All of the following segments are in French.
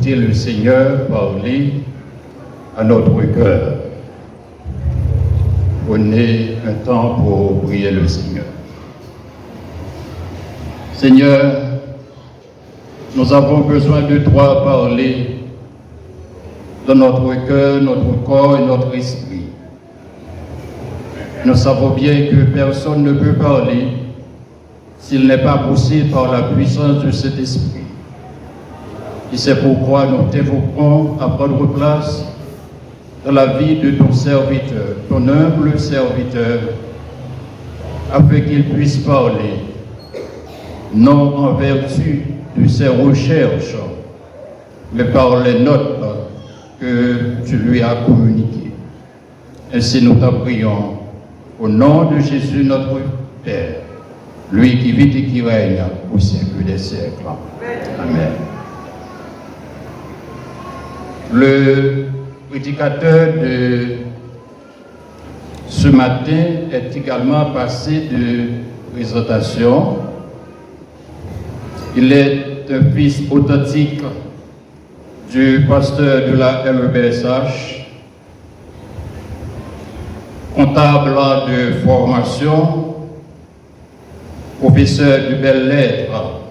écouter le Seigneur parler à notre cœur. Prenez un temps pour prier le Seigneur. Seigneur, nous avons besoin de toi parler dans notre cœur, notre corps et notre esprit. Nous savons bien que personne ne peut parler s'il n'est pas poussé par la puissance de cet esprit. Et c'est pourquoi nous t'évoquons à prendre place dans la vie de ton serviteur, ton humble serviteur, afin qu'il puisse parler, non en vertu de ses recherches, mais par les notes que tu lui as communiquées. Ainsi nous t'en prions, au nom de Jésus notre Père, lui qui vit et qui règne au siècle des siècles. Amen. Le prédicateur de ce matin est également passé de présentation. Il est un fils authentique du pasteur de la MEBSH, comptable de formation, professeur de belles lettres.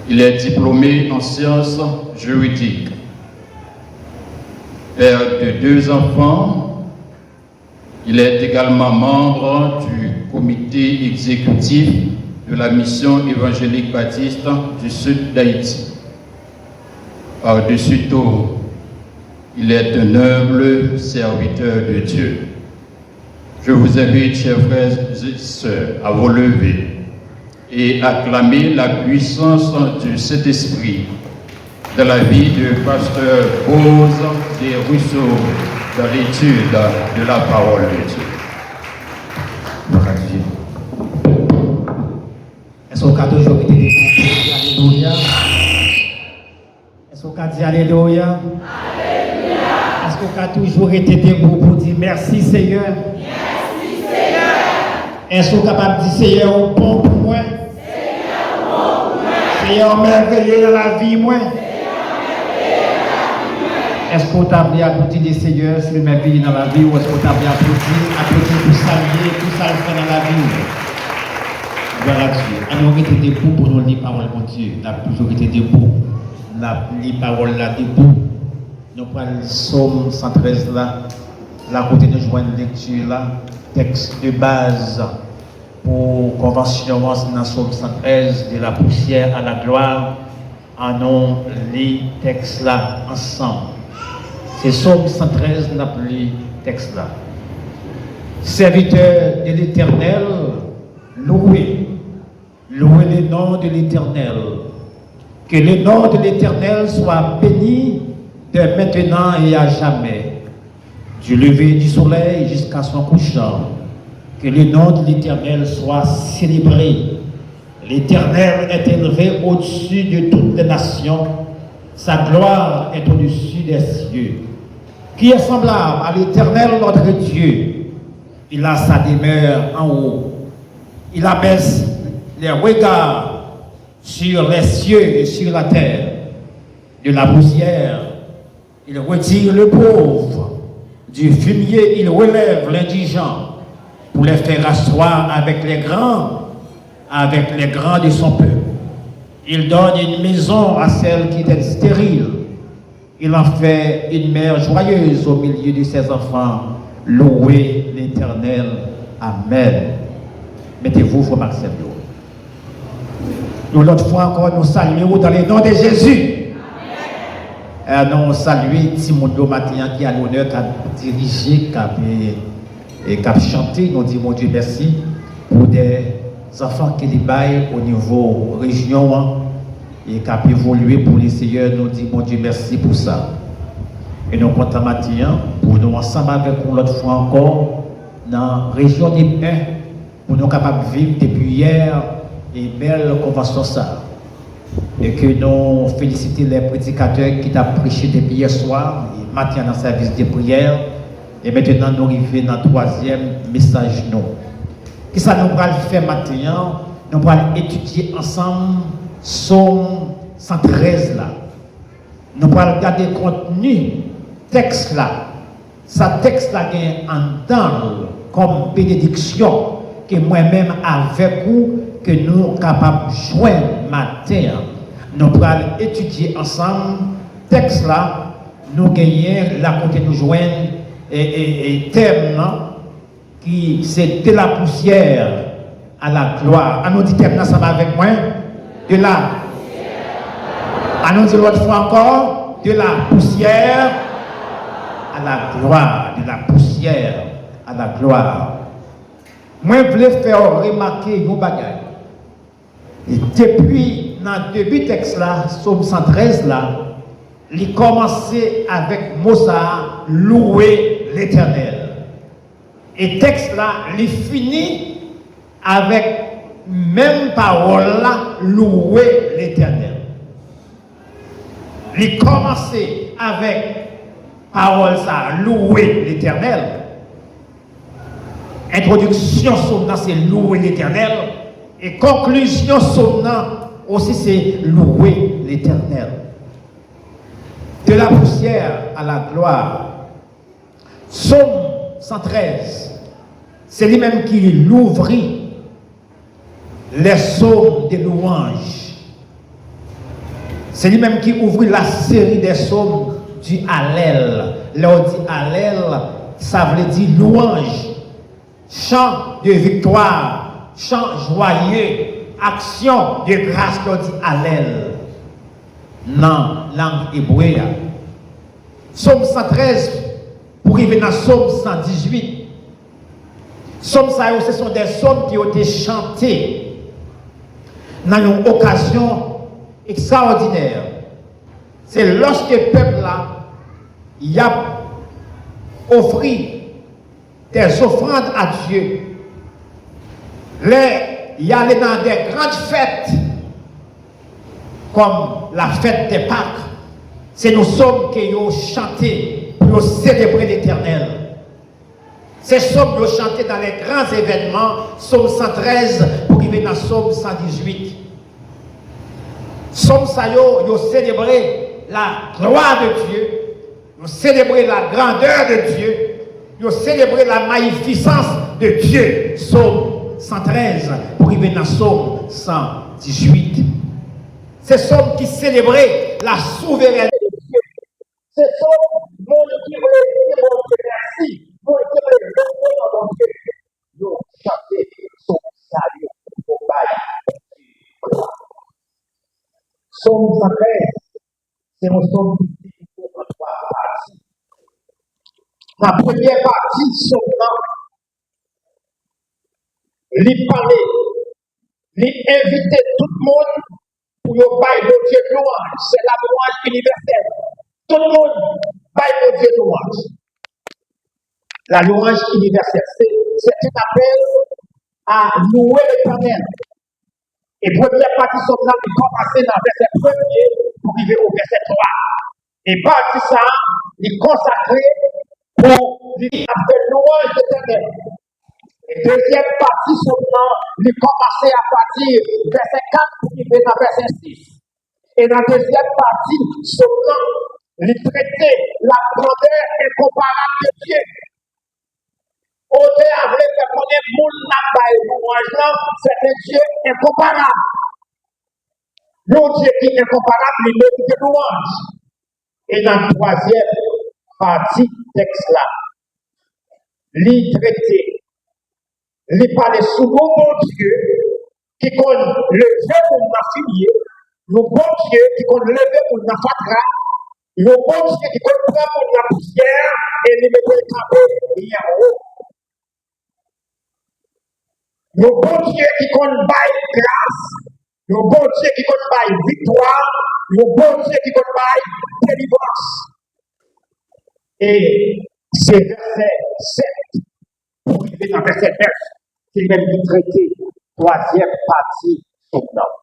Il est diplômé en sciences juridiques. Père de 2 enfants, il est également membre du comité exécutif de la mission évangélique baptiste du sud d'Haïti. Par-dessus tout, il est un humble serviteur de Dieu. Je vous invite, chers frères et sœurs, à vous lever et acclamer la puissance de cet esprit dans la vie du pasteur Bose des Rousseaux dans l'étude de la parole de Dieu. Est-ce qu'on a toujours été Alléluia? Est-ce qu'on a dit Alléluia? Alléluia! Est-ce qu'on a toujours été debout pour dire merci Seigneur? Merci Seigneur! Est-ce qu'on est capable de dire Seigneur bon pour moi? Seigneur bon pour moi! Seigneur merveilleux dans la vie moi? Est-ce qu'on t'a appelé à applaudir les seigneurs sur le merveilleux dans la vie ou est-ce qu'on t'a appelé à applaudir pour saluer tout ça le fait dans la vie? Gloire à Dieu. Alors, on était debout pour nous lire la parole de Dieu. On a toujours été debout. On a lu la parole là debout. Nous prenons le psaume 113 là. Là, côté de joindre lecture là. Texte de base pour convention dans le psaume 113 de la poussière à la gloire. Allons lire texte là ensemble. C'est psaume 113, nous avons lu texte là. Serviteur de l'Éternel, louez le nom de l'Éternel. Que le nom de l'Éternel soit béni de maintenant et à jamais. Du lever du soleil jusqu'à son couchant. Que le nom de l'Éternel soit célébré. L'Éternel est élevé au-dessus de toutes les nations. Sa gloire est au-dessus des cieux. Qui est semblable à l'Éternel notre Dieu? Il a sa demeure en haut. Il abaisse les regards sur les cieux et sur la terre. De la poussière, il retire le pauvre. Du fumier, il relève l'indigent pour les faire asseoir avec les grands de son peuple. Il donne une maison à celle qui est stérile. Il en fait une mère joyeuse au milieu de ses enfants. Louez l'Éternel. Amen. Mettez-vous, frère Maxime. Nous, l'autre fois encore, nous saluons dans le nom de Jésus. Nous saluons Timondo Matin qui a l'honneur de diriger, qui a chanté. Nous disons, mon Dieu, merci pour des enfants qui les baillent au niveau région et qui a évolué pour les seigneurs. Nous disons, mon Dieu, merci pour ça. Et nous comptons maintenant pour nous ensemble avec nous l'autre fois encore dans la région des Pins pour nous capables de vivre depuis hier et belle convention ça. Et que nous félicitons les prédicateurs qui ont prêché depuis hier soir et matin dans le service de prière. Et maintenant nous arrivons dans le 3e message. Qu'est-ce que nous allons faire maintenant? Nous allons étudier ensemble Psaume 113 là. nous allons regarder le contenu texte là. Ça texte là gagne en temps comme bénédiction que moi-même avec vous que nous sommes capables de joindre matin. Nous allons étudier ensemble texte là. Nous gagnons là côté nous joindre et thème là, qui c'est de la poussière à la gloire. À nous dit thème là, ça va avec moi. De la à nous dire l'autre fois encore, de la poussière à la gloire, de la poussière à la gloire. Moi, je voulais faire remarquer une bagaille. Et depuis, dans le début du texte là, Psaume 113 là, il commençait avec Mozart, louer l'Éternel. Et le texte là, il finit avec même parole là, louer l'Éternel. Il commençait avec parole ça, louer l'Éternel. Introduction son c'est louer l'Éternel. Et conclusion son aussi c'est louer l'Éternel. De la poussière à la gloire. Psaume 113, c'est lui-même qui l'ouvrit les psaumes des louanges. C'est lui-même qui ouvrit la série des psaumes du Hallel. Là on dit Hallel, ça veut dire louange, chant de victoire, chant joyeux, action de grâce, qu'on dit Hallel. Non, langue hébreu. Psaume 113, pour arriver dans Psaume 118. Psaume ça, ce sont des psaumes qui ont été chantés dans une occasion extraordinaire. C'est lorsque le peuple là, il a offert des offrandes à Dieu. Il y allait dans des grandes fêtes, comme la fête des Pâques. C'est nos psaumes qui ont chanté pour célébrer l'Éternel. Ces psaumes qui ont chanté dans les grands événements, Psaume 113 pour arriver dans Psaume 118. Psaume ça ils ont célébré la gloire de Dieu, ils ont célébré la grandeur de Dieu, ils ont célébré la magnificence de Dieu. Psaume 113 pour arriver dans Psaume 118. C'est Psaume qui célébrait la souveraineté de Dieu. C'est Psaume dont le Dieu merci. Pour le mon Dieu, nous chanter son salut au bail. Psaume 113, c'est un psaume qui dit en trois parties. La première partie, son nom, il parlait, il invitait tout le monde pour le bail de Dieu de louange. C'est la louange universelle. Tout le monde bail de Dieu de louange. La louange universelle, c'est un appel à louer l'Éternel. Et première partie de là, il commence dans le verset 1er pour arriver au verset 3. Et partie ça, il consacré pour faire louange l'Éternel. Et deuxième partie là, il commence à partir du verset 4 pour arriver dans le verset 6. Et dans la deuxième partie, là, il traitait la grandeur incomparable de Dieu. Auteur avait fait connaître mon label, louange, c'est un Dieu incomparable. Le Dieu qui est incomparable, il mérite de louange. Et dans la troisième partie du texte là, il traitait, il parlait sous le bon Dieu qui connaît le fait pour m'affilier, le bon Dieu qui connaît le fait pour m'affatra, le bon Dieu qui connaît pour la poussière et il mettait le capot bien haut. Le bon Dieu qui connaît grâce, le bon Dieu qui connaît victoire, le bon Dieu qui connaît délivrance. Et c'est verset 7, pour arriver dans verset 9, c'est même qui traité, troisième partie somnant.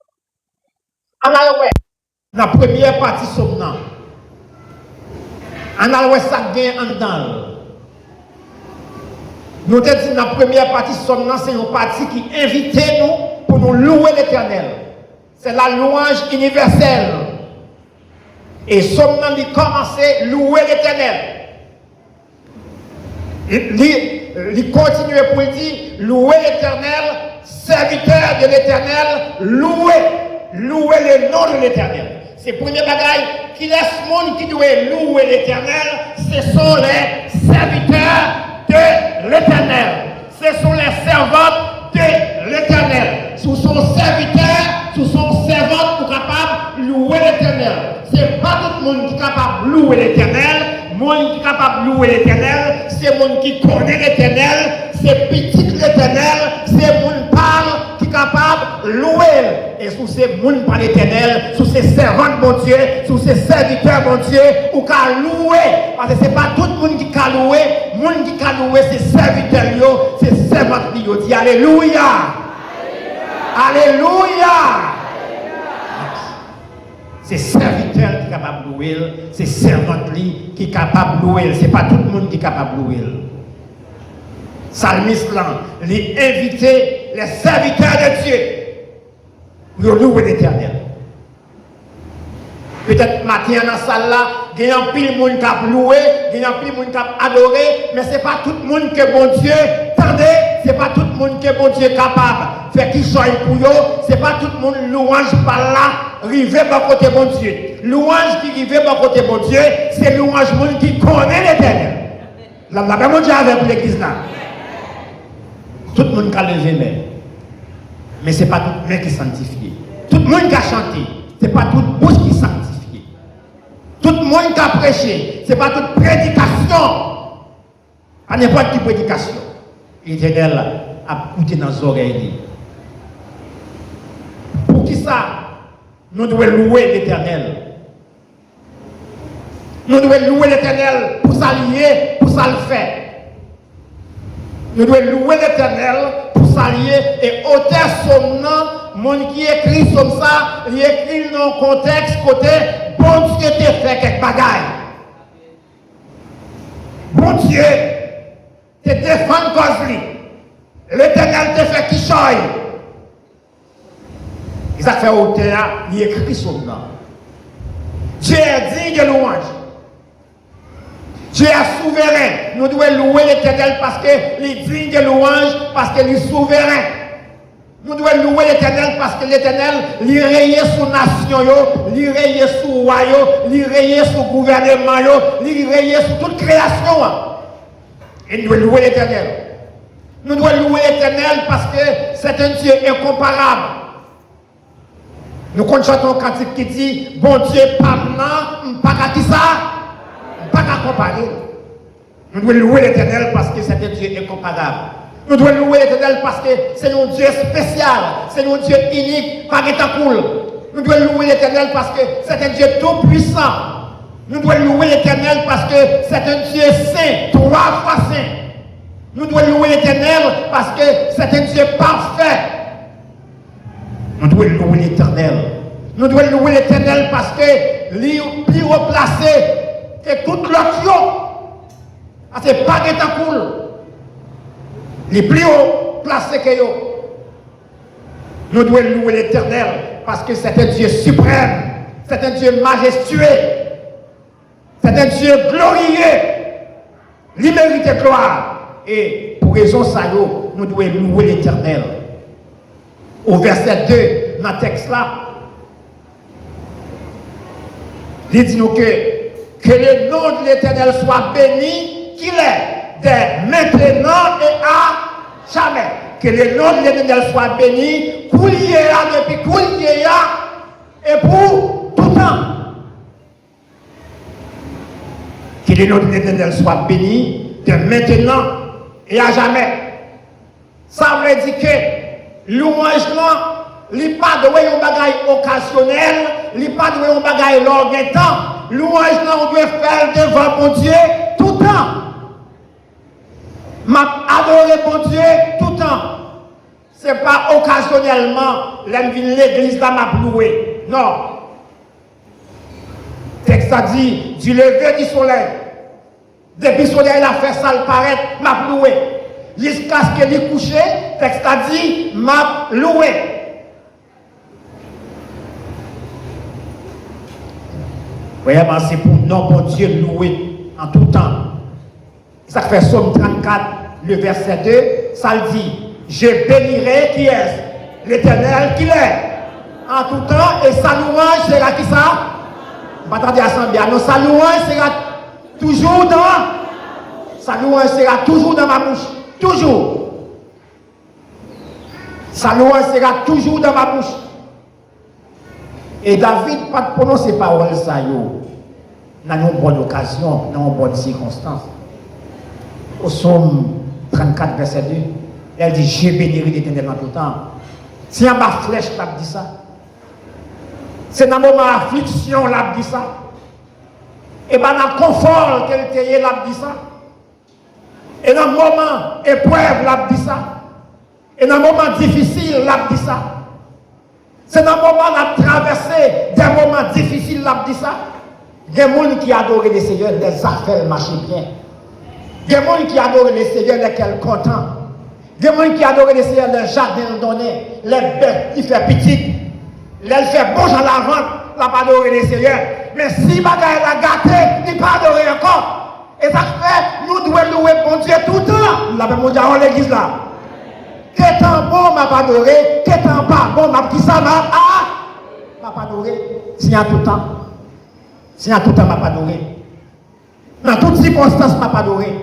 En alloué, la première partie somnant. En alloué, ça gagne en dedans. Nous avons dit dans la première partie, c'est une partie qui invite nous pour nous louer l'Éternel. C'est la louange universelle. Et somme il commençait à louer l'Éternel. Il continuait pour dire, louer l'Éternel, serviteur de l'Éternel, louer le nom de l'Éternel. C'est le premier bagage qui laisse le monde qui doit louer l'Éternel, ce sont les serviteurs de l'Éternel. Ce sont les servantes de l'Éternel. Sous son serviteur, sous son servante pour capable de louer l'Éternel. Ce n'est pas tout le monde qui est capable de louer l'Éternel. Le monde qui est capable de louer l'Éternel, c'est le monde qui connaît l'Éternel, c'est petit l'Éternel, c'est le monde parle qui est capable de louer. Et sous ces monde par l'Éternel, sous ces servantes, mon Dieu, sous ces serviteurs, mon Dieu, ou qu'à louer. Parce que ce n'est pas tout le monde qui a loué. Le monde qui a loué, c'est serviteurs, c'est servantes, dit Alléluia. Alléluia. C'est serviteur qui est capable de louer, c'est servante qui est capable de louer. Ce n'est pas tout le monde qui est capable de louer. Salmiste, il invité les serviteurs de Dieu pour louer l'Éternel. Peut-être matin dans la salle là, il y a un pile de monde qui a loué, il y a un pile de monde qui a adoré, mais ce n'est pas tout le monde que bon Dieu tendez, ce n'est pas tout le monde que bon Dieu est capable de faire qu'il soit pour eux, ce n'est pas tout le monde louange par là, rivé par côté bon Dieu. Louange qui rivé par côté bon Dieu, c'est louange monde qui connaît l'Éternel. La même Dieu avec l'église là. Tout le monde qui a levé, mais ce n'est pas tout le monde qui est sanctifié. Tout le monde qui a chanté, ce n'est pas tout le bouche qui est sanctifié. Tout le monde qui a prêché, ce n'est pas toute prédication. Pas n'importe quelle prédication. L'Éternel a coûté dans nos oreilles. Pour qui ça? Nous devons louer l'Éternel. Nous devons louer l'Éternel pour s'allier, pour ça le faire. Nous devons louer l'Éternel pour s'allier. Et auteur somnant, mon qui écrit comme ça, il écrit dans le contexte côté, bon Dieu t'a fait quelque bagaille. Bon Dieu te défend cause lui. L'Éternel te fait qui choye. Il a fait auteur, il écrit somnant. Dieu est digne de louange. Dieu est souverain. Nous devons louer l'Éternel parce qu'il est digne de louange, parce qu'il est souverain. Nous devons louer l'Éternel parce que l'Éternel, il raye sous nation, il raye sous roi, il raye sous gouvernement, il raye sous toute création. Et nous devons louer l'Éternel. Nous devons louer l'Éternel parce que c'est un Dieu incomparable. Nous chantons un cantique qui dit, bon Dieu, pas maintenant, pas qu'à qui ça, pas qu'à comparer. Nous devons louer l'Éternel parce que c'est un Dieu incomparable. Nous devons louer l'Éternel parce que c'est un Dieu spécial, c'est un Dieu unique, pas cool. Nous devons louer l'Éternel parce que c'est un Dieu tout puissant. Nous devons louer l'Éternel parce que c'est un Dieu saint, 3 fois saint. Nous devons louer l'Éternel parce que c'est un Dieu parfait. Nous devons louer l'Éternel. Nous devons louer l'Éternel parce que lui plus haut placé que toute l'autre. C'est pas cool. Les plus haut placés que yo. Nous devons louer l'Éternel parce que c'est un Dieu suprême, c'est un Dieu majestueux, c'est un Dieu glorieux, il mérite gloire. Et pour raison ça, nous devons louer l'Éternel. Au verset 2, dans le texte là, il dit nous que le nom de l'Éternel soit béni, qu'il est dès maintenant et à jamais. Que le nom de l'Éternel soit béni, pour depuis et pour tout temps. Que le nom de l'Éternel soit béni de maintenant et à jamais. Ça veut dire que louange là, il n'y a pas de un bagage occasionnel, il n'y a pas de un bagage long temps. Louange là, on doit faire devant mon Dieu tout le temps. M'a adoré mon Dieu tout le temps. Ce n'est pas occasionnellement, l'église là m'a loué. Non. Le texte a dit, du lever du soleil. Depuis le soleil a fait ça le paraître, m'a loué. Jusqu'à ce qu'elle est couché, le texte a dit, m'a loué. Vraiment, c'est pour nom bon Dieu louer en tout temps. Ça fait Psaume 34, le verset 2, ça le dit. Je bénirai qui est l'Éternel qui est en tout temps et sa louange sera qui ça? Attendez à bien. Non, sa louange sera toujours dans. Sa louange sera toujours dans ma bouche. Toujours. Sa louange sera toujours dans ma bouche. Et David, pas de prononcer paroles ça yo. Dans une bonne occasion, dans une bonne circonstance. Au psaume 34, verset 2, elle dit, je bénirai l'Éternel en tout temps. C'est en bas flèche qui dit ça. C'est dans le moment d'affliction l'a dit ça. Et bien dans le confort qu'elle était l'a dit ça. Et dans le moment épreuve l'a dit ça. Et dans le moment difficile l'a dit ça. C'est dans le moment de traverser des moments difficiles l'a dit ça. Il y a des gens qui adorent le Seigneur, les affaires marchent bien. Il y a des gens qui adorent le Seigneur, lesquels contents. Il y a des gens qui adorent le Seigneur, les jardins donnés, les bêtes qui font petit. Elle fait bon à la vente, la pas adorer le Seigneur. Mais si bagaille la gâté, il pas adorer encore. Et ça fait, nous devons louer bon Dieu tout le temps. La mon Dieu en l'église là. Qu'est-ce bon m'a pas adoré, qu'est-ce pas bon m'a dit ça m'a pas adoré. Si y a tout le temps. Si y a tout le temps m'a pas adoré. Dans toutes circonstances m'a pas adoré.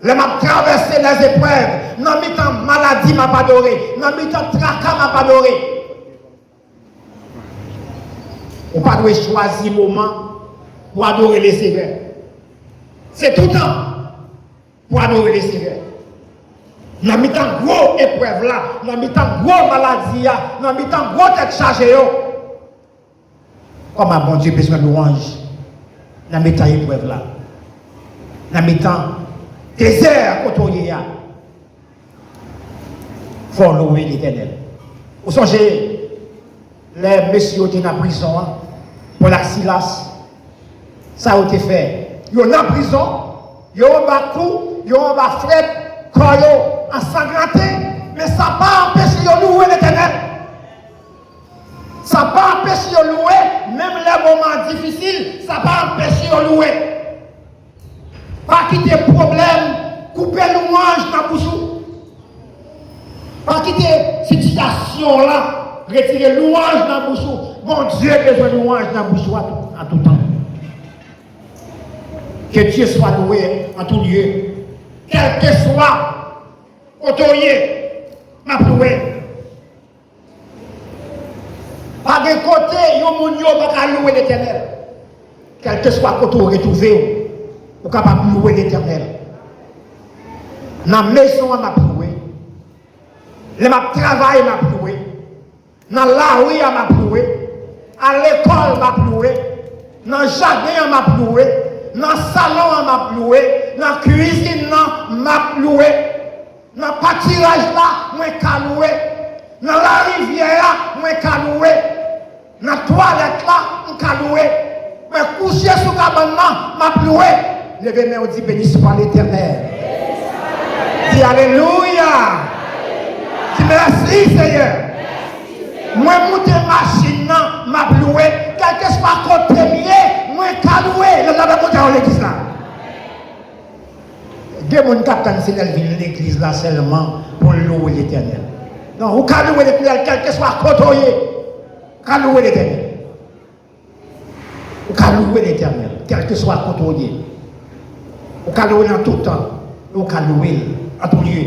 Les m'a traversé les épreuves. Dans mes temps maladie m'a pas adoré. Dans mes temps tracas m'a pas adoré. On ne peut pas choisir un moment pour adorer les Seigneur. C'est tout le temps pour adorer les Seigneur. Dans mes temps gros épreuve là, dans mes temps gros maladie, dans mes temps gros tête chargée. Comme un bon Dieu besoin de louange. Dans mes temps épreuve là. Dans mes temps désert côtoyé. Il faut louer l'Éternel. Vous songez, les messieurs étaient en prison pour la Silas. Ça a été fait. Ils sont en prison, ils ont un coup, ils ont un fret, ensanglanté, mais ça n'a pas empêché de louer l'Éternel. Ça n'a pas empêché de louer, même les moments difficiles, ça n'a pas empêché de louer. Pas quitter problème, couper louange dans la bouche. Pas quitter situation là, retirer louange dans la bouche. Bon Dieu a besoin de louange dans la bouche en tout temps. Que Dieu soit loué en tout lieu. Quel que soit autorité, m'a loué. Pas de côté, yon moun yo pas louer l'Éternel. Quel que soit autorité trouvé, vous capable de louer l'Éternel. Dans la maison, m'a loué. Le m'a travail, m'a loué. Dans la rue, m'a loué. À l'école, m'a loué. Dans le jardin, m'a loué. Dans le salon, m'a loué. Dans la cuisine, m'a loué. Dans le pâturage, moi, m'a loué. Dans la rivière, moi, m'a loué. Dans la toilette, m'a loué. Mais coucher sous la cabane, m'a loué. Levez-moi, on dit béni soit l'Éternel. Dis Alléluia. Dis merci, Seigneur. Moi, monter machine, m'a loué. Quel que soit côté mieux, moi, m'a loué. Le lave monter dans l'église là. Deux mon capitaine, c'est l'église là seulement pour louer l'Éternel. Non, vous pouvez louer l'Éternel, quel que soit côté, vous pouvez louer l'Éternel. Vous pouvez louer l'Éternel, quel que soit côté. Vous pouvez louer dans tout temps. Vous pouvez louer à tout lieu.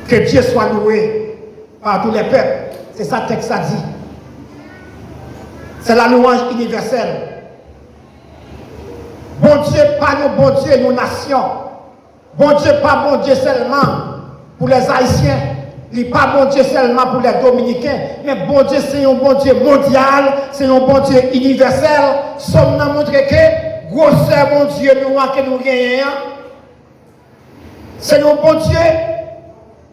Que Dieu soit loué par tous les peuples. C'est ça que texte a dit. C'est la louange universelle. Bon Dieu, pas nos bon Dieu, nos nations. Bon Dieu, pas bon Dieu seulement pour les Haïtiens. Il n'est pas bon Dieu seulement pour les Dominicains. Mais bon Dieu, c'est un bon Dieu mondial. C'est un bon Dieu universel. Somme nous montre que grosseur bon Dieu nous que nous gagnons. C'est un bon Dieu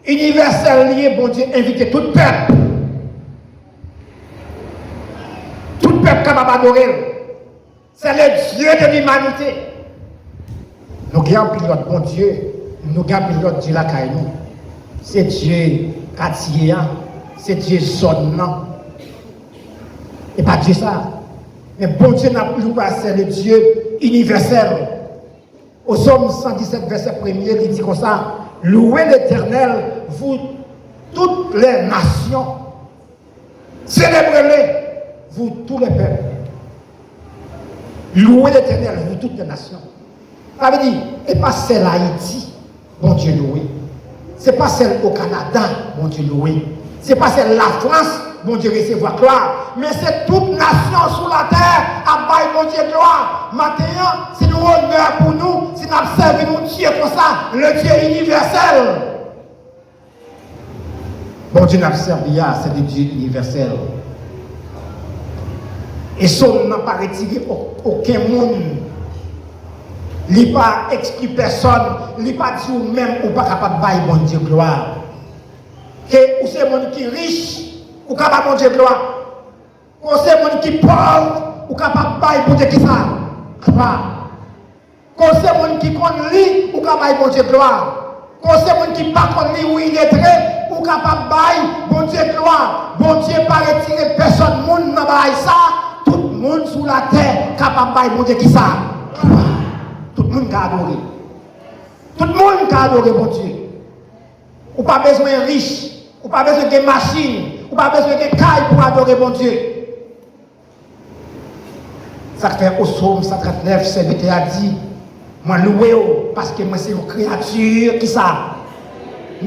universel lié, bon Dieu, invité tout peuple. Tout peuple capable d'adorer. C'est le Dieu de l'humanité. Nous avons un pilote, bon Dieu. Nous avons un pilote Dieu la caille nous. C'est Dieu quartier, c'est Dieu zone. Et pas Dieu ça. Mais bon Dieu n'a plus pas, c'est le Dieu universel. Au psaume 117, verset 1er, il dit comme ça, louez l'Éternel, vous toutes les nations. Célébrez-les, vous tous les peuples. Louez l'Éternel, vous toutes les nations. Ça veut dire, et pas celle Haïti, bon Dieu loué. Ce n'est pas celle au Canada, bon Dieu loué. Ce n'est pas celle de la France, bon Dieu recevoir gloire. Mais c'est toute nation sur la terre à bailler bon Dieu gloire. Maintenant, c'est nous honneur pour nous, si nous observons nous Dieu comme ça, le Dieu universel. Bon Dieu n'a pas servi, c'est le Dieu universel. Et ça, on n'a pas retiré aucun monde. Il n'a pas exclu personne. Il n'a pas dit ou même ou pas capable de bailler bon Dieu gloire. Que ou c'est le monde qui est riche, ou capable de bon Dieu gloire. Ou c'est le monde qui est pauvre, ou capable de bailler bon Dieu qui ça. Quand c'est le monde qui connaît lui, ou capable de bon Dieu gloire. Quand c'est le monde qui ne connaît lui, ou il est très, ou capable de bailler bon Dieu gloire. Bon Dieu pas retirer personne, monde n'a pas ça. Tout le monde sur la terre capable de bailler bon Dieu qui ça. Tout le monde a adoré. Tout le monde a adoré bon Dieu. Ou pas besoin de riche, ou pas besoin de machine, ou pas besoin de caille pour adorer bon Dieu. Ça fait au psaume 139, serviteur a dit, moi loué parce que moi c'est une créature qui ça.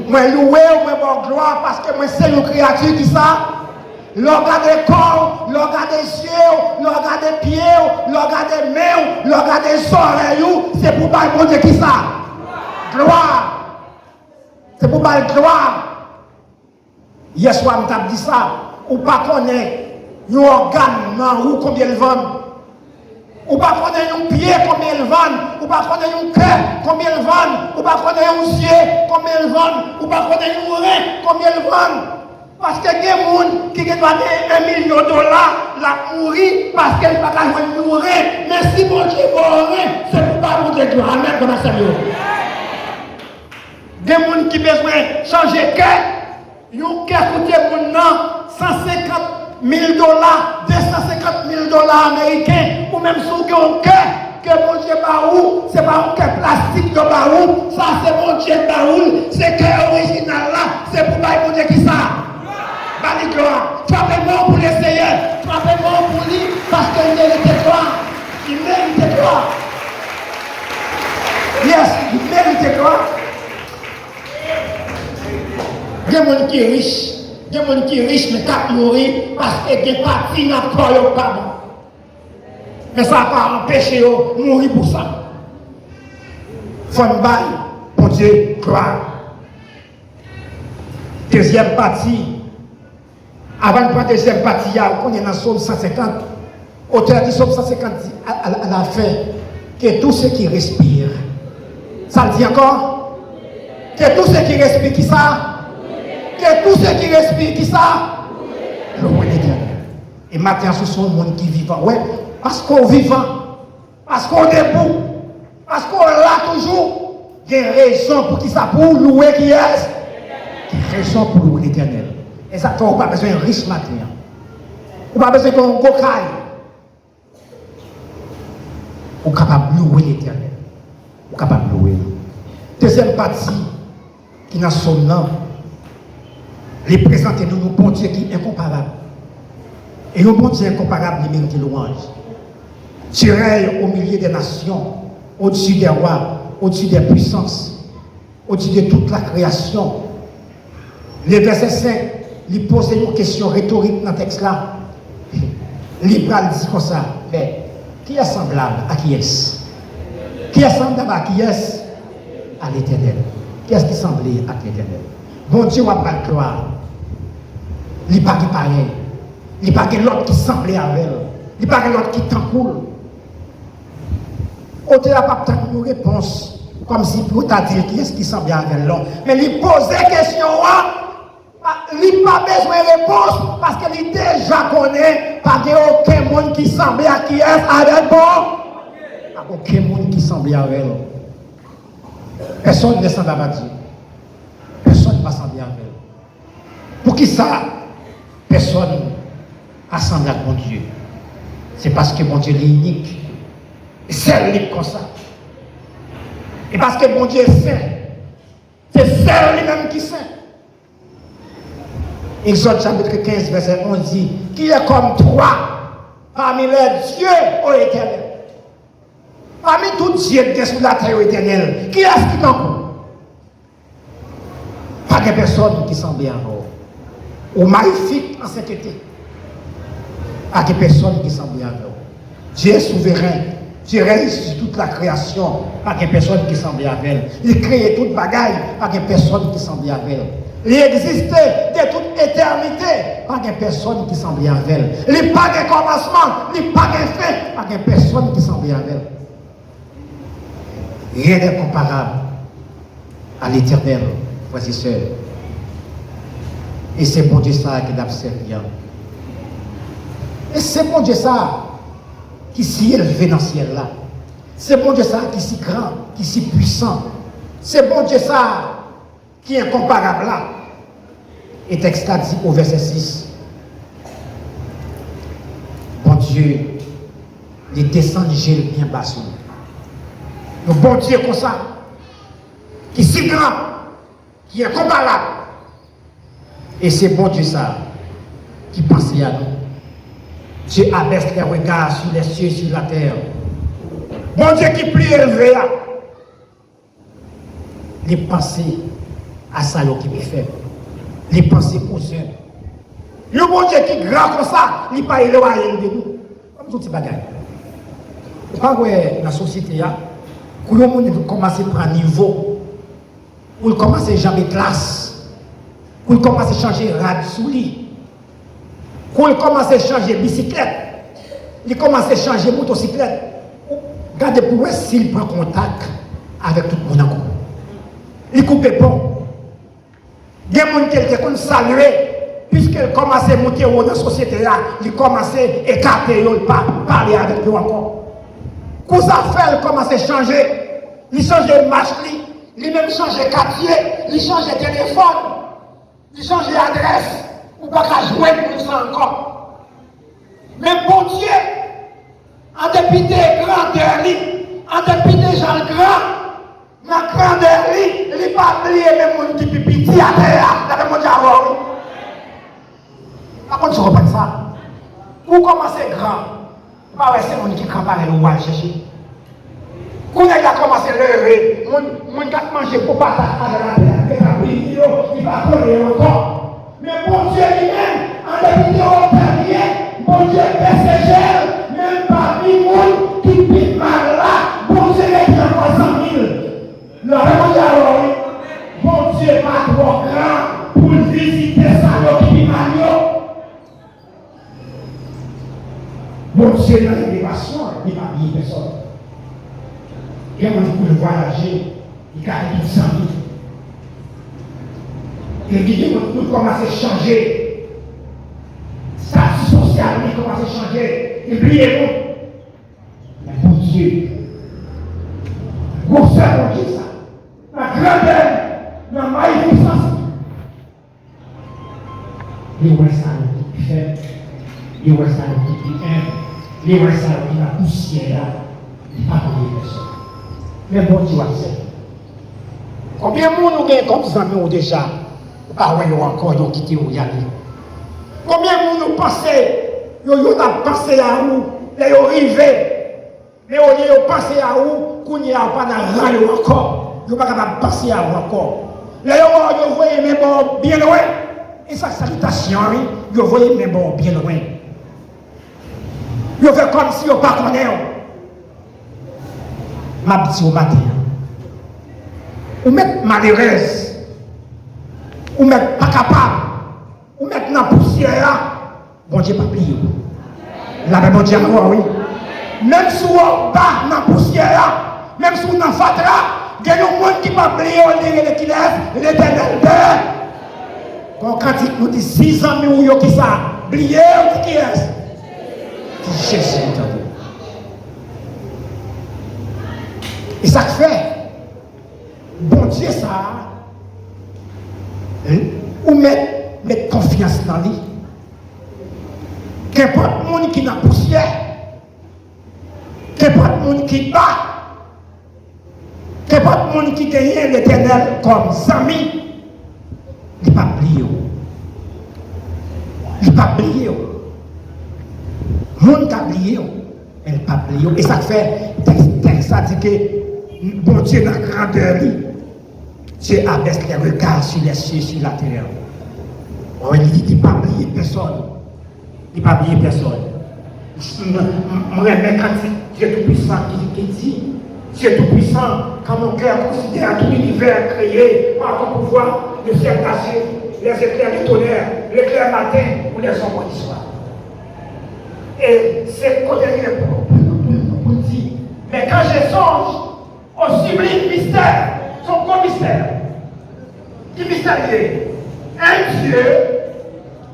Moi loué, moi bon gloire parce que moi c'est une créature qui ça. L'organe des corps, l'organe des yeux, l'organe des pieds, l'organe des mains, l'organe des oreilles, c'est pour bailler bon Dieu qui ça. Gloire. C'est pour bailler gloire. Hier soir, je dit ça. Ou pas connaître un organe dans où combien ils vendent. Ou pas connaître un pied combien ils vendent. Ou pas connaître un cœur combien ils vendent. Ou pas connaître un yeux combien ils vendent. Ou pas connaître un rein combien ils vendent. Parce que il y a des gens qui doivent $1 million la mourir parce qu'elle ne peut pas mourir. Mais si mon Dieu mourir, c'est pour pas mon Dieu gloire. Amen, comme ça. Des gens qui ont besoin de changer de cœur. Ils ont coûté $150 000, $250 000 américains, ou même si vous avez un cœur, que mon Dieu baoul, ce n'est pas un cœur plastique de baoul, ça c'est mon Dieu baoul, c'est cœur original là, c'est pour bailler mon Dieu qui ça. Bali gloire, frappez-moi pour l'essayer, frappez-moi pour lui, parce qu'il mérite gloire, il mérite gloire. Yes, il mérite gloire. Il y a des gens qui sont riches. Il y a des gens qui sont riches, mais qui mourir parce qu'ils ont parti dans le corps pas bon. Mais ça n'a pas empêché de mourir pour ça. Il faut me bailler pour Dieu, gloire. Deuxième partie. Avant de prendre la deuxième partie, on est dans le psaume 150. Auteur du psaume 150 dit à la fin que tous ceux qui respirent, ça le dit encore, que tous ceux qui respirent, qui ça? Que tous ceux qui respirent, qui ça? Louez l'Éternel. Et maintenant, ce sont les gens qui vivent. Ouais, parce qu'on est vivant, parce qu'on est debout, parce qu'on est là toujours, il y a une raison pour qui ça, pour louer qui est. Il y a une raison pour louer l'Éternel. Et ça fait qu'on n'a pas besoin de riche matin. On n'a pas besoin d'un gokaï. On est capable de louer l'Éternel. On est capable de louer. Deuxième partie, qui n'a son nom. Les présenter nous, bon Dieu qui est incomparable. Et le bon Dieu incomparable, il mérite louange. Tu règnes au milieu des nations, au-dessus des rois, au-dessus des puissances, au-dessus de toute la création. Le verset 5, il pose une question rhétorique dans le texte là. Libral dit comme ça, mais qui est semblable à qui est-ce? Qui est semblable à qui est-ce? À l'Éternel. Qui est-ce qui semblait à l'Éternel? Bon Dieu va pas le croire. Il n'y a pas de pareil. Il n'y a pas de l'autre qui semblait avec elle. Il n'y a pas de l'autre qui t'en coule. Côté n'a pas de réponse. Comme si pour t'a dit qui est-ce qui semblait avec l'autre. Mais il pose la question, il n'a pas besoin de réponse parce qu'il déjà connaît pas aucun monde qui semblait à qui est avec bon. Aucun monde qui semblait avec elle. Personne ne semble à Dieu. Personne ne va sembler avec elle. Pour qui ça? Personne assemble à mon Dieu. C'est parce que mon Dieu est unique. Et c'est lui comme ça. Et parce que mon Dieu est saint. C'est seul lui-même qui est saint. Exode chapitre 15, verset 11 dit, qui est comme toi parmi les dieux, ô Éternel. Parmi tous dieux qui sont sur la terre, ô Éternel, qui est-ce qui t'en pas de personne qui semble à vous. Ou magnifique en sainteté. Pas de personne qui semble à vous. Dieu est souverain. Dieu règne sur toute la création. Pas de personne qui semble à elle. Il crée toute bagaille. Pas de personne qui semble à elle. Il existait de toute éternité. Pas de personne qui semble à elle. Il n'y a pas de commencement. Il n'y a pas de fin. Pas de personne qui semble à elle. Rien n'est comparable à l'éternel. Frères et sœurs. Et c'est bon Dieu ça qui l'a servi. Et c'est bon Dieu ça qui s'y élevé dans le ciel là. C'est bon Dieu ça qui s'y grand, qui s'y puissant. C'est bon Dieu ça qui est incomparable là. Et texte a dit au verset 6. Bon Dieu, il descend du bien bas. Le bon Dieu comme ça, qui est si grand, qui est incomparable. Et c'est bon Dieu ça qui pense à nous. Dieu abaisse les regards sur les cieux, sur la terre. Bon Dieu qui plie élevé, les pensées à ça qui peut faire. Les pensées aux uns. Le bon Dieu qui est grand comme ça, il n'est pas éloigné de nous. Comme tout petit bagage. Pas que la société, quand le monde commence à prendre niveau, quand il commence à jamais classe, quand il commence à changer rad sous lui, quand il commence à changer bicyclette, il commence à changer motocyclette. Regardez pour voir s'il prend contact avec tout le monde. Il coupe bon. Il y a des gens qui ont salué, puisqu'il commence à monter dans la société, il commence à écarter, il ne pas parler avec eux encore. Quand ça fait, il commence à changer. Il change de marche, il même change de quartier, il change de téléphone, il change d'adresse. Ou pas qu'à jouer pour ça encore. Mais bon Dieu, en dépit des grandeurs, en dépit des gens grands, dans la grandeur, il n'est pas oublié même mon petit pipi à terre, dans le monde avant. Par contre, je reprends ça. Pour commencer grand, pas c'est mon qui campagne le roi chercher. Quand il a commencé à lever, mon gars manger pour pas ça, il va coller encore. Mais bon Dieu lui-même, en dépit de l'autorité, bon Dieu persévère, même parmi nous qui vivent mal là, bon Dieu est en 300 000. Le remondial, bon Dieu n'est pas trop grand pour visiter ça, qui vit mal. Bon Dieu dans l'élévation, il va bien personne. Et on peut voyager, il gagne tout ça. Et il commence à changer. Statut social, il commence à changer. Oubliez-nous. Mais bon Dieu, vous savez Dieu ça. La grandeur, la magnificence. Il voit ça qui fait. Il voit ça qui aime. Il voit ça qui va poussière. Il n'a pas de personne. Mais bon Dieu va faire. Combien de monde nous gagnons comme ça, nous déjà? Ah oui, encore, ils ont quitté où y aller. Combien de monde nous pensent, ils ont pensé à où, ils ont arrivé, mais au lieu de penser à où, qu'on n'y a pas de encore, ils n'ont pas capable de penser à où encore. Là, ils voient mes bords bien loin, et sa salutation, ils voient mes bords bien loin. Ils font comme si ils ne pas connaissent. Ma petite au matin, ou mettre malheureuse. Ou mettre pas capable, ou mettre dans la poussière, bon Dieu pas plié. La même bon Dieu oui. Même si on bat dans la poussière, même si on dans la fatra, il y a des gens qui ne pas plié, on est qui lève, l'éternel Quand il nous dit 6 ans, mais qui ça, plié, ou qui est? C'est Jésus. Et ça fait, bon Dieu ça, ou mettre confiance dans lui. Qu'importe le monde qui n'a poussière, Que pas de monde qui bat, que pas de monde qui gagne l'Éternel comme ami, il ne pas oublier. Il ne pas oublier. Monde qui a oublié, elle ne pas oublier. Et ça fait, ça dit que bon Dieu dans la grandeur, Dieu abaisse les regards sur les cieux, sur la terre. Il dit, il ne pas oublier personne. Il ne pas oublier personne. Je remets quand Dieu Tout-Puissant qui dit, Dieu Tout-Puissant, quand mon cœur considère tout l'univers créé par ton pouvoir, le ciel caché, les éclairs du tonnerre, l'éclair matin ou les ombres du soir. Et c'est côté pour dire, mais quand je songe au sublime mystère, son gros mystère, qui mystérieux, un Dieu,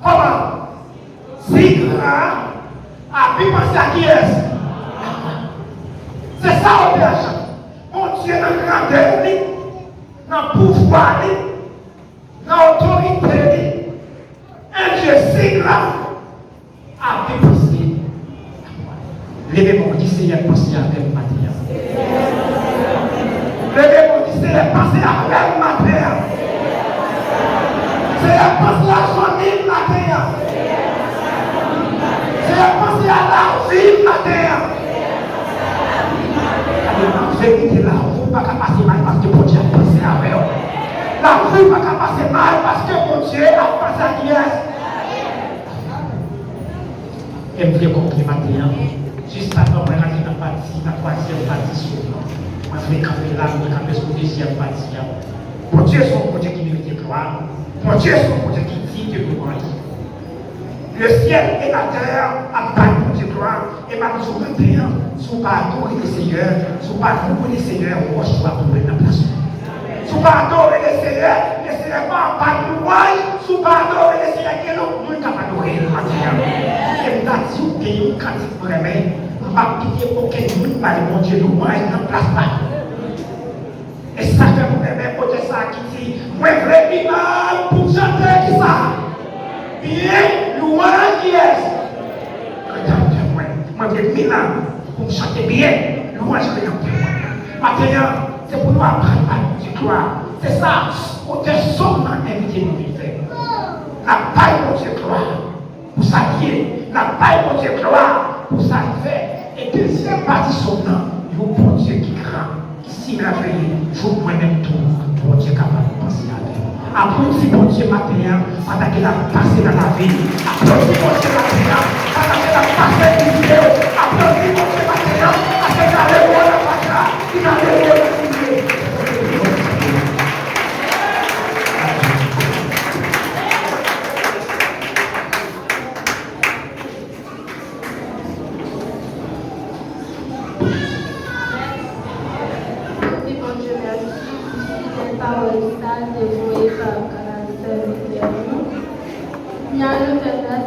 comment? Si grand, a pu penser à qui est-ce? C'est ça au père. Mon Dieu, dans la grandeur, dans le pouvoir, dans l'autorité, un Dieu si grand a pu penser. Levez-moi, qui Seigneur, penser avec ma terre. Levez-moi, qui Seigneur, penser avec ma terre. Seigneur, penser à son île, ma terre. Seigneur, penser à la vie, ma terre. La vérité, la roue ne va pas passer mal parce que mon Dieu a pensé avec eux. La roue ne va pas passer mal parce que mon Dieu a pensé à qui est. Et je vais compter maintenant. Juste avant, je vais rentrer dans la partie, la troisième partie sur moi. Je vais camper là, je vais camper sur la deuxième partie. Mon Dieu, c'est un Dieu qui mérite de gloire. Mon Dieu, c'est un Dieu qui dit de gloire. Le ciel et la terre appartiennent pour Dieu gloire. Et ma jour 21, sous pardon et le Seigneur, sous pardon et le Seigneur, on va choisir pour la place. Sous pardon et le Seigneur pas de louange, sous pardon et le Seigneur, qui nous ne pas adorer la terre. Et nous avons dit que quand il vraiment, on va pitié pour que nous par mon Dieu louange dans place pas. Et ça fait pour même côté ça qui dit, moi vraiment pour chanter qui ça. Bien, louange qui est. Regardez-moi, moi je suis là pour chanter bien, louange regardez-moi. Maintenant, c'est pour nous apprendre à nous croire. C'est ça, côté son invité nous vivre. La paille pour Dieu croire, pour ça qui est. La paille pour Dieu croire, pour ça qui fait. Et deuxième partie son nom, il faut pour Dieu qui craint. Si la veille, il faut moi-même tout, pour Dieu capable de penser à Dieu. Applaudis pour Dieu matin, pendant qu'il a passé dans la vie. Applaudis pour Dieu matin, pendant qu'il a passé dans la vidéo. Applaudis pour Dieu matin, parce qu'il a le roi de la patrie, il a le roi de la vidéo.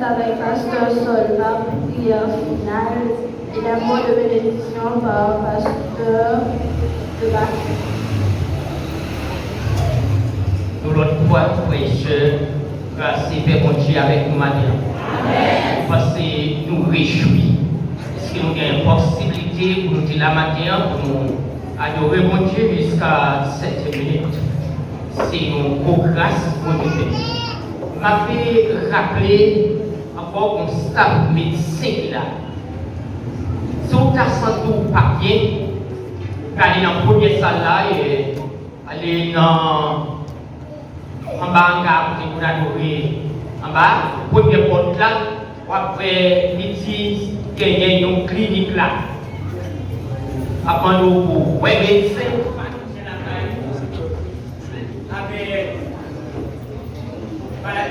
Avec Pasteur Solva pour prière finale et la mot de bénédiction par Pasteur de Bacchus. Nous l'autre fois, frères, grâce et Père mon Dieu avec nous maintenant. Parce que nous réjouis. Parce que nous avons une possibilité pour nous dire la matin, pour nous adorer mon Dieu jusqu'à 7 minutes. C'est une grosse grâce pour nous. M'a fait rappeler encore un staff médecin là. Si on a senti au papier, aller dans la première salle là et aller dans en bas en bas pour adorer en bas, première porte là, après midi, il y a une clinique là. Après nous pour ouais médecin avec voilà.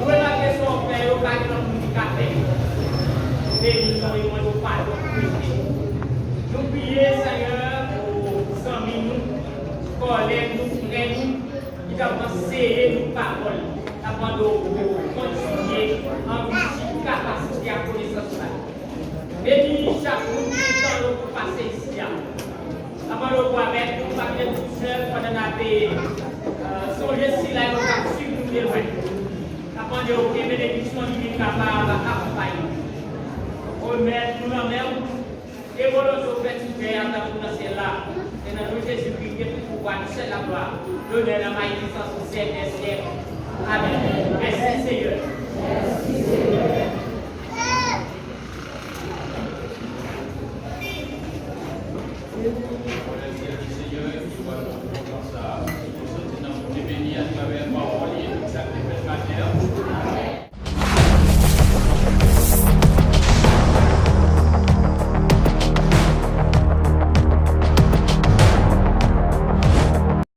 Vous la question Nous prions, Seigneur, pour amis nous, collègues nous, frères nous, qui avons serré nos paroles, avant de continuer en multiple capacité à connaissance. Bénis chaque monde qui est dans le passé ici. Avant de pouvoir mettre nous, pas bien tout seul, pendant la songer si là, nous avons suivi nous de loin. Avant de vous bénédiction divine capable d'accompagner. Remettre nous en même. Et voilà, je vais tout faire dans ce là. Et dans le Jésus-Christ, qui est tout pouvoir, c'est la gloire. L'honneur, la magnificence au ciel des siècles. Amen. Merci Seigneur. Merci Seigneur.